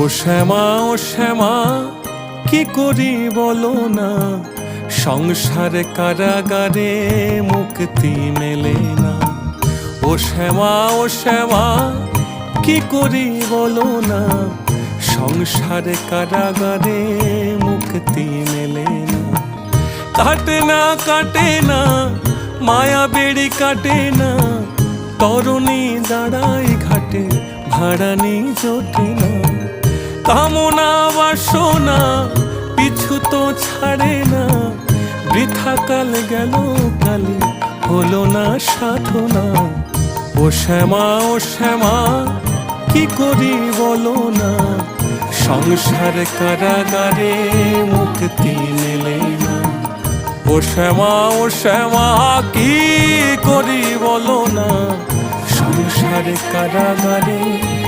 ও শ্যামা কি করি বলো না, সংসার কারাগারে মুক্তি মেলে না। ও শ্যামা কি করি বলো না, সংসার কারাগারে মুক্তি মেলে না। কাটে না মায়া বেড়ি কাটে না, তরুণী দাঁড়াই ঘাটে ভাড়ানি জোটে না। কামনা বাসনা পিছু তো ছাড়ে না, বৃথা কাল গেল কালে হলো না সাধনা। ও শ্যামা কি করি বলো না, সংসার কারাগারে মুক্তি মেলে না। ও শ্যামা কি করি বলো না, সংসার কারাগারে